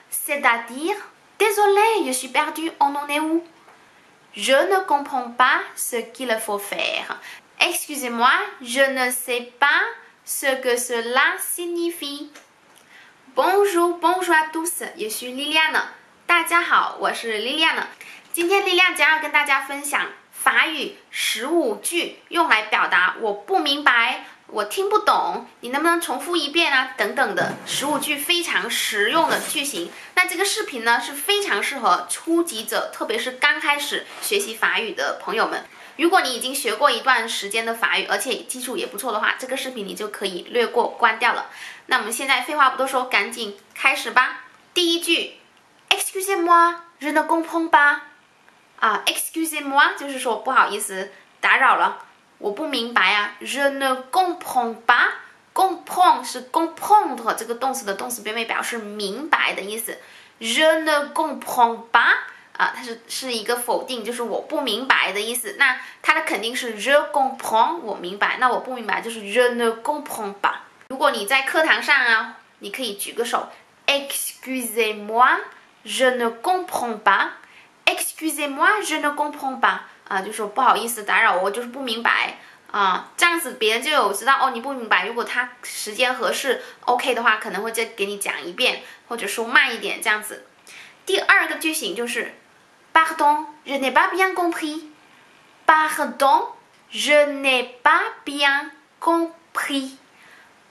C'est-à-dire, désolé, je suis perdu, on en est où? Je ne comprends pas ce qu'il faut faire. Excusez-moi, je ne sais pas ce que cela signifie. Bonjour, bonjour à tous， je suis Liliane。大家好，我是 Liliane。今天 Liliane 将要跟大家分享法语15句，用来表达我不明白、我听不懂，你能不能重复一遍啊？等等的15句非常实用的句型。那这个视频呢是非常适合初级者，特别是刚开始学习法语的朋友们。如果你已经学过一段时间的法语，而且基础也不错的话，这个视频你就可以略过关掉了。那我们现在废话不多说，赶紧开始吧。第一句 ，Excusez-moi, je ne comprends pas。excusez-moi 就是说不好意思，打扰了，我不明白啊。Je ne comprends pas。comprend 是 comprendre 这个动词的动词变位，表示明白的意思。Je ne comprends pas。它是一个否定，就是我不明白的意思。那它的肯定是 je comprends， 我明白。那我不明白就是 je ne comprends pas。如果你在课堂上啊，你可以举个手 ，Excusez-moi, je ne comprends pas。Excusez-moi, je ne comprends pas。就说不好意思打扰我，就是不明白。这样子别人就有知道哦，你不明白。如果他时间合适 ，OK 的话，可能会再给你讲一遍，或者说慢一点这样子。第二个句型就是，Pardon, je n'ai pas bien compris. Pardon, je n'ai pas bien compris.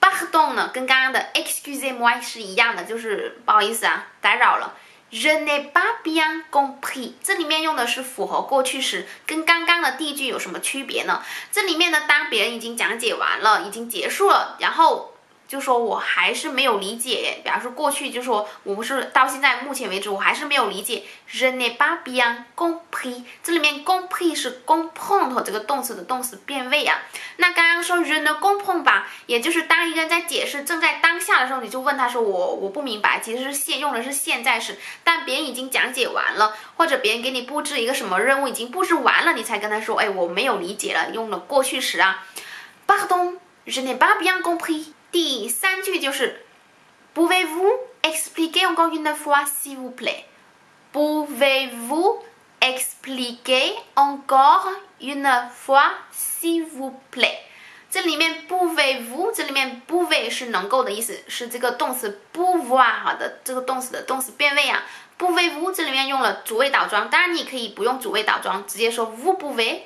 Pardon 呢，跟刚刚的 Excusez-moi 是一样的，就是不好意思啊，打扰了。Je n'ai pas bien compris， 这里面用的是复合过去时，跟刚刚的第一句有什么区别呢？这里面呢，当别人已经讲解完了，已经结束了，然后就说我还是没有理解，表示过去就说我不是到现在目前为止我还是没有理解。Je n'ai pas bien compris， 这里面 compris 是 comprendre 这个动词的动词变位啊。那刚刚说 je ne comprends pas， 也就是当一个人在解释正在当下的时候，你就问他说我不明白，其实是用的是现在时，但别人已经讲解完了，或者别人给你布置一个什么任务已经布置完了，你才跟他说，哎，我没有理解了，用了过去时啊。Pardon, je n'ai pas bien compris。第三句就是 Pouvez-vous expliquer encore une fois s'il vous plaît? Pouvez-vous expliquer encore une fois s'il vous plaît? 这里面 pouvez-vous 这里面 pouvez 是能够的意思，是这个动词 pouvoir 的这个动词的动词变位啊。Pouvez-vous 这里面用了主谓倒装，当然你可以不用主谓倒装，直接说 vous pouvez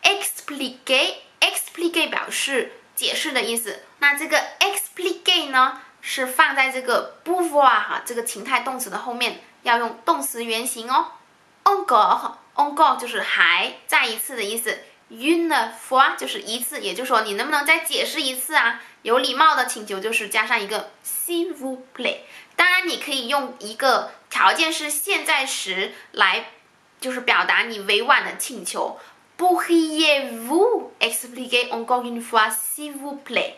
expliquer 表示解释的意思。那这个 expliquer 呢，是放在这个 pouvoir 这个情态动词的后面，要用动词原形哦。encore 就是还再一次的意思。une fois 就是一次，也就是说你能不能再解释一次啊？有礼貌的请求就是加上一个 s'il vous plaît。当然你可以用一个条件是现在时来，就是表达你委婉的请求。Pourriez-vous expliquer encore une fois s'il vous plaît?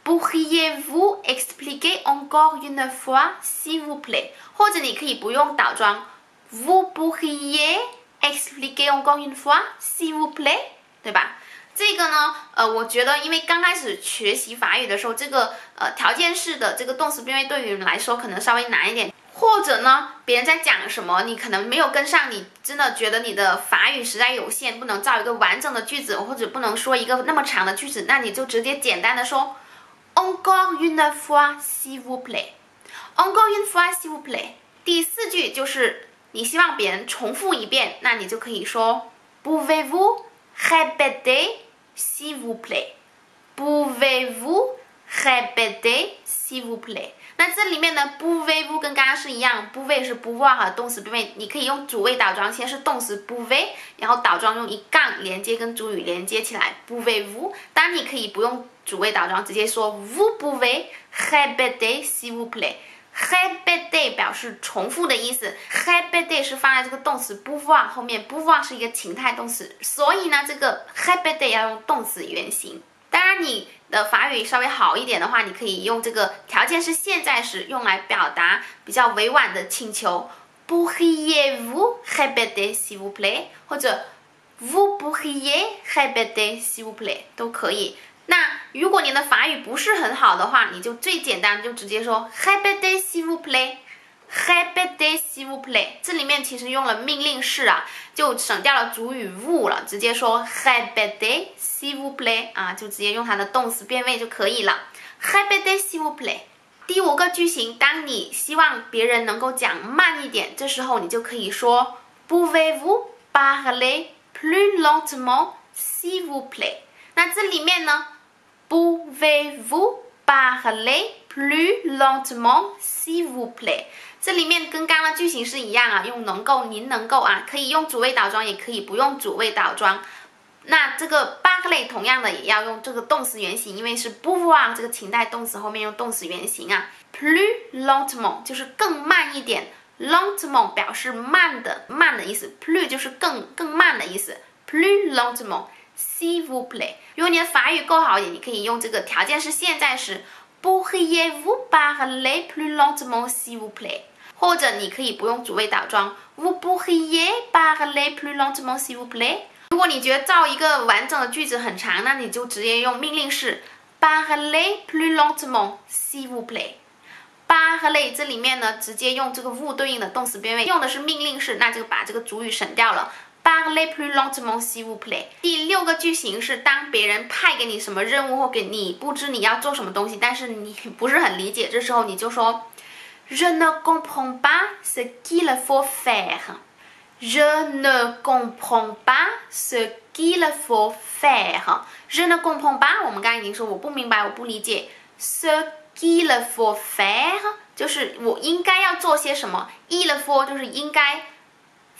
Pourriez-vous expliquer encore une fois s'il vous plaît? 或者你可以不用倒装 Vous pourriez expliquer encore une fois s'il vous plaît? 对吧？这个呢，我觉得因为刚开始学习法语的时候，这个条件式的这个动词变位对于人来说可能稍微难一点。或者呢，别人在讲什么，你可能没有跟上，你真的觉得你的法语实在有限，不能造一个完整的句子，或者不能说一个那么长的句子，那你就直接简单的说 Encore une fois s'il vous plaît. Encore une fois s'il vous plaît. 第四句就是你希望别人重复一遍，那你就可以说 Pouvez-vous répéter s'il vous plaît? Pouvez-vous répéter s'il vous plaît?那这里面呢 pouvez-vous 跟刚刚是一样 pouvez 是 pouvoir 动词变位，你可以用主谓倒装，先是动词 pouvez， 然后倒装用一杠连接跟主语连接起来 pouvez-vous。当然你可以不用主谓倒装，直接说 vous pouvez répéter s'il vous plaît。 répéter 表示重复的意思， répéter 是放在这个动词 pouvoir 后面， pouvoir 是一个情态动词，所以呢这个 répéter 要用动词原形。当然你的法语稍微好一点的话，你可以用这个条件是现在时用来表达比较委婉的请求 Pourriez-vous répéter s'il vous plaît？ 或者 Vous pourriez répéter s'il vous plaît 都可以。那如果你的法语不是很好的话，你就最简单就直接说 Répétez s'il vous plaît。répétez s'il vous plaît。这里面其实用了命令式啊，就省掉了主语 vous 了，直接说 répétez s'il vous plaît 啊，就直接用它的动词变位就可以了。répétez s'il vous plaît。第5个句型，当你希望别人能够讲慢一点，这时候你就可以说 Pouvez-vous parler plus lentement s'il vous plaît？ 那这里面呢 Pouvez-vous parler plus lentement s'il vous plaît？ 这里面跟刚刚的句型是一样啊，用能够、您能够啊，可以用主谓倒装，也可以不用主谓倒装。那这个 parler 同样的也要用这个动词原形，因为是 pouvoir 这个情态动词后面用动词原形啊。plus lentement 就是更慢一点 ，lentement 表示慢的意思 ，plus 就是更慢的意思 ，plus lentement s'il vous plaît。如果你的法语够好一点，你可以用这个条件式现在时 ，Pourriez-vous parler plus lentement s'il vous plaît？ 或者你可以不用主谓倒装 ，Vous pourriez parler plus lentement s'il vous plaît？如果你觉得造一个完整的句子很长，那你就直接用命令式 parler plus lentement s'il vous plaît。parler 这里面呢，直接用这个 vous 对应的动词变位，用的是命令式，那就把这个主语省掉了。parler plus lentement s'il vous plaît。第6个句型是当别人派给你什么任务或给你布置你要做什么东西，但是你不是很理解，这时候你就说 Je ne comprends pas ce qu'il faut faire。Je ne comprends pas ce qu'il faut faire. Je ne comprends pas， 我们刚才已经说我不明白，我不理解。Ce qu'il faut faire 就是我应该要做些什么。il faut 就是应该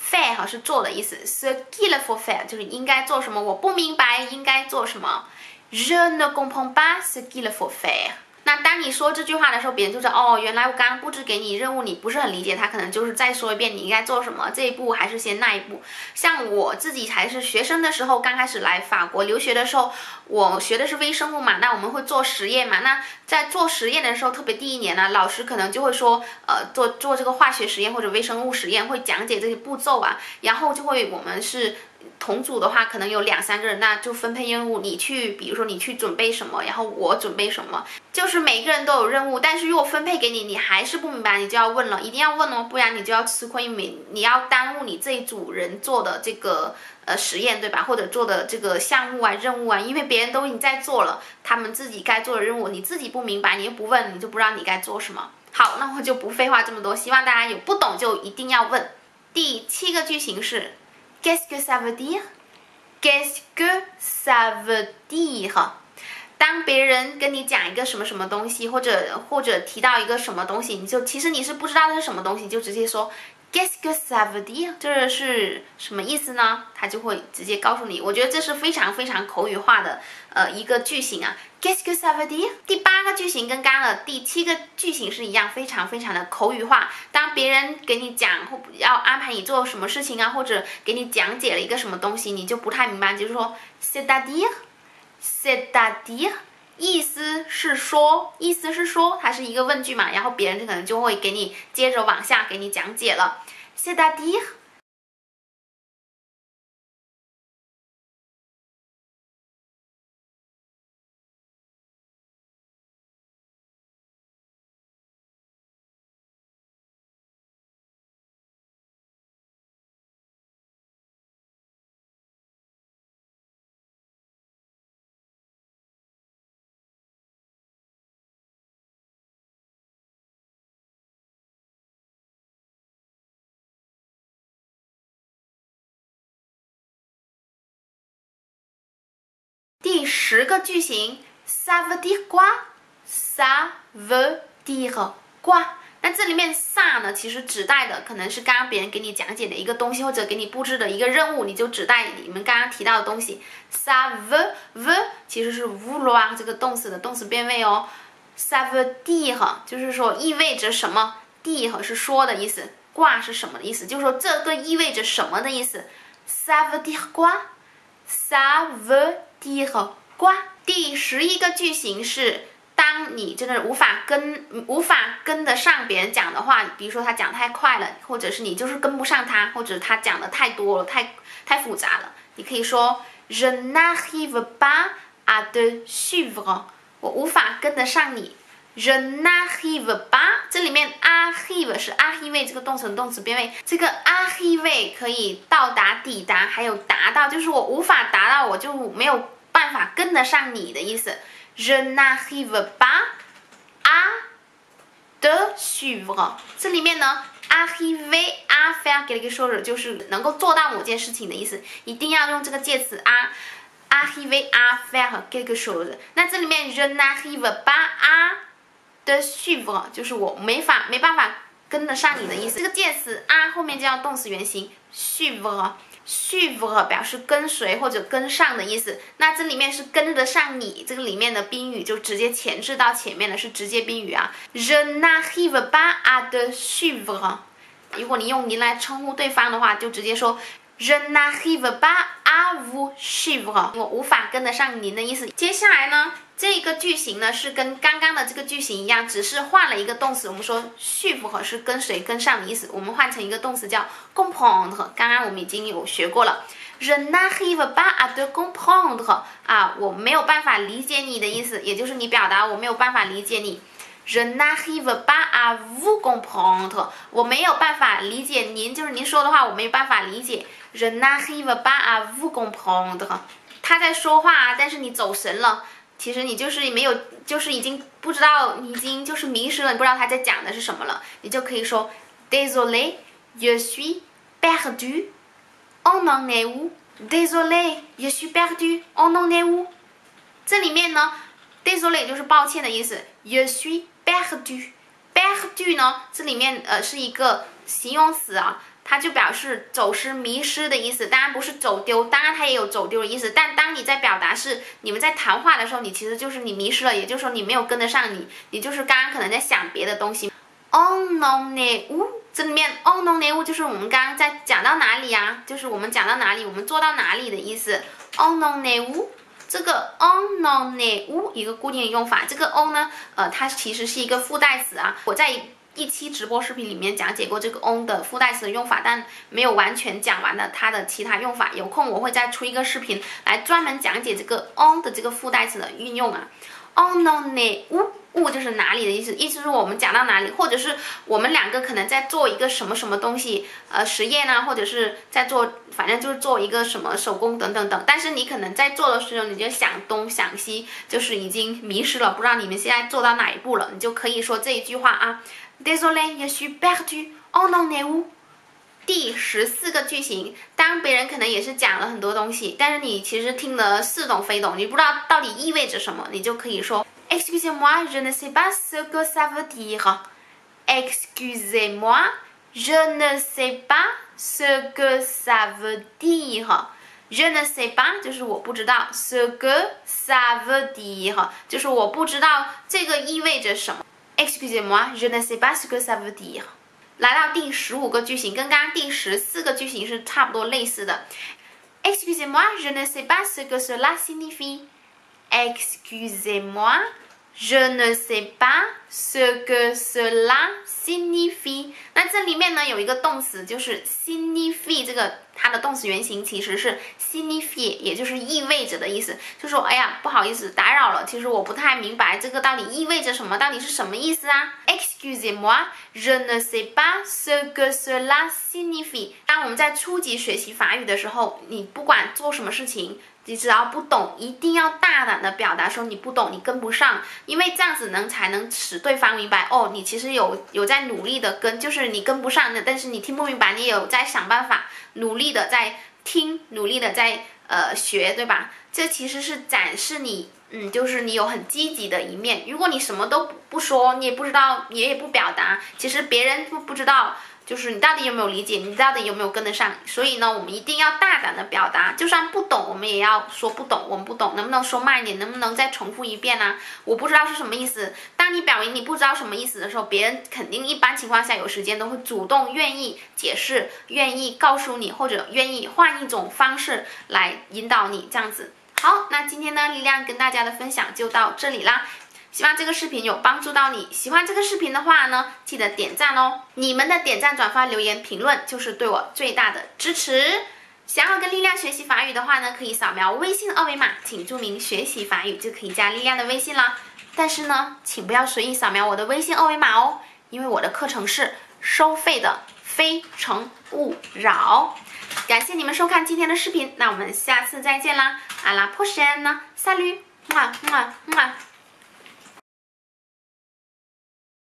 ，faire 是做的意思。Ce qu'il faut faire 就是应该做什么，我不明白应该做什么。Je ne comprends pas ce qu'il faut faire。那当你说这句话的时候，别人就知道哦，原来我刚刚布置给你任务，你不是很理解，他可能就是再说一遍你应该做什么，这一步还是先那一步。像我自己还是学生的时候，刚开始来法国留学的时候，我学的是微生物嘛，那我们会做实验嘛，那在做实验的时候，特别第1年呢，老师可能就会说，做这个化学实验或者微生物实验，会讲解这些步骤啊，然后就会我们是。同组的话可能有2、3个人，那就分配任务，比如说你去准备什么，然后我准备什么，就是每个人都有任务，但是如果分配给你，你还是不明白，你就要问了，一定要问哦，不然你就要吃亏，因为你要耽误你这一组人做的这个实验，对吧？或者做的这个项目啊、任务啊，因为别人都已经在做了，他们自己该做的任务，你自己不明白，你又不问，你就不知道你该做什么。好，那我就不废话这么多，希望大家有不懂就一定要问。第7个句型是 Qu'est-ce que ça veut dire？ Qu'est-ce que ça veut dire？ 当别人跟你讲一个什么什么东西，或者提到一个什么东西，其实你是不知道这是什么东西，就直接说 Qu'est-ce que ça veut dire？ 这是什么意思呢？他就会直接告诉你。我觉得这是非常非常口语化的一个句型啊。Qu'est-ce que ça veut dire？ 第8个句型跟刚刚的第7个句型是一样，非常非常的口语化。当别人给你讲或要安排你做什么事情啊，或者给你讲解了一个什么东西，你就不太明白，就是说 c'est-à-dire。意思是说，它是一个问句嘛，然后别人可能就会给你接着往下给你讲解了。C'est-à-dire。第10个句型 ça veut dire quoi？ ça veut dire quoi？ 那这里面 ça 呢，其实指代的可能是刚刚别人给你讲解的一个东西，或者给你布置的一个任务，你就指代你们刚刚提到的东西。ça veut 其实是 vouloir 这个动词的动词变位哦。ça veut dire 就是说意味着什么 ，dire 是说的意思 ，quoi 是什么的意思，就是说这个意味着什么的意思。ça veut dire quoi？ça veut dire quoi？ 第11个句型是，当你真的无法跟得上别人讲的话，比如说他讲太快了，或者是你就是跟不上他，或者他讲的太多了，太复杂了，你可以说 Je n'arrive pas à te suivre。我无法跟得上你。Je n'arrive pas， 这里面 arrive 是 arriver 这个动词的动词变位，这个 arriver 可以到达、抵达，还有达到，就是我无法达到，我就没有办法跟得上你的意思。Je n'arrive pas à te suivre， 这里面呢 arriver à faire quelque chose 就是能够做到某件事情的意思，一定要用这个介词 arriver à faire quelque chose。那这里面 je n'arrive pas à te suivre 就是我没办法跟得上你的意思。这个介词 à 后面就要动词原形 suivre。suivre 表示跟随或者跟上的意思，那这里面是跟得上你，这个里面的宾语就直接前置到前面了，是直接宾语啊。Je n'arrive pas à te suivre。如果你用您来称呼对方的话，就直接说 Je n'arrive pas à vous suivre， 我无法跟得上您的意思。接下来呢，这个句型呢是跟刚刚的这个句型一样，只是换了一个动词。我们说 suivre 是跟随、跟上的意思，我们换成一个动词叫 comprendre。刚刚我们已经有学过了。Je n'arrive pas à te comprendre 啊，我没有办法理解你的意思，也就是你表达我没有办法理解你。Je n'arrive pas à vous comprendre， 我没有办法理解您，就是您说的话我没有办法理解。Je n'arrive pas à vous comprendre， 他在说话啊，但是你走神了，其实你就是没有，就是已经不知道，你已经就是迷失了，你不知道他在讲的是什么了，你就可以说 Désolé, je suis perdu, on en est où? Désolé, je suis perdu, on en est où? 这里面呢 Désolé 就是抱歉的意思 Je suis perdu 呢，这里面是一个形容词啊，它就表示走失、迷失的意思。当然不是走丢，当然它也有走丢的意思。但当你在表达是你们在谈话的时候，你其实就是你迷失了，也就是说你没有跟得上你就是刚刚可能在想别的东西。On en est où？ 这里面 on en est où 就是我们刚刚在讲到哪里啊？就是我们讲到哪里，我们做到哪里的意思。On en est où？这个 on en est où 一个固定的用法，这个 on 呢，它其实是一个附带词啊。我在一期直播视频里面讲解过这个 on 的附带词的用法，但没有完全讲完的它的其他用法。有空我会再出一个视频来专门讲解这个 on 的这个附带词的运用啊。On en est où 就是哪里的意思，意思是我们讲到哪里，或者是我们两个可能在做一个什么什么东西，实验啊，或者是在做，反正就是做一个什么手工等等等。但是你可能在做的时候，你就想东想西，就是已经迷失了，不知道你们现在做到哪一步了，你就可以说这一句话啊 Désolé, je suis perdu, on en est où？第14个句型，当别人可能也是讲了很多东西，但是你其实听得似懂非懂，你不知道到底意味着什么，你就可以说 Excusez-moi, je ne sais pas ce que ça veut dire. Excusez-moi, je ne sais pas ce que ça veut dire. Je ne sais pas 就是我不知道 ce que ça veut dire 就是我不知道这个意味着什么。Excusez-moi, je ne sais pas ce que ça veut dire. 来到第15个句型，跟刚刚第14个句型是差不多类似的。Excusez-moi, je ne sais pas ce que cela signifie. Excusez-moi, je ne sais pas ce que cela signifie. 那这里面呢有一个动词，就是 signifie 这个它的动词原形其实是 signifie， 也就是意味着的意思。就说哎呀，不好意思打扰了，其实我不太明白这个到底意味着什么，到底是什么意思啊 ？Excusez-moi, je ne sais pas ce que cela signifie. 当我们在初级学习法语的时候，你不管做什么事情，你只要不懂，一定要大胆的表达说你不懂，你跟不上，因为这样子才能使对方明白哦，你其实有在努力的跟，就是你跟不上的，但是你听不明白，你也有在想办法，努力的在听，努力的在学，对吧？这其实是展示你就是你有很积极的一面。如果你什么都不说，你也不知道，你也不表达，其实别人不知道。就是你到底有没有理解，你到底有没有跟得上？所以呢，我们一定要大胆的表达，就算不懂，我们也要说不懂，我们不懂，能不能说慢一点？能不能再重复一遍呢？我不知道是什么意思。当你表明你不知道什么意思的时候，别人肯定一般情况下有时间都会主动愿意解释，愿意告诉你，或者愿意换一种方式来引导你，这样子。好，那今天呢，力量跟大家的分享就到这里啦。希望这个视频有帮助到你。喜欢这个视频的话呢，记得点赞哦！你们的点赞、转发、留言、评论就是对我最大的支持。想要跟力量学习法语的话呢，可以扫描微信二维码，请注明学习法语，就可以加力量的微信啦。但是呢，请不要随意扫描我的微信二维码哦，因为我的课程是收费的，非诚勿扰。感谢你们收看今天的视频，那我们下次再见啦！À la prochaine， salut，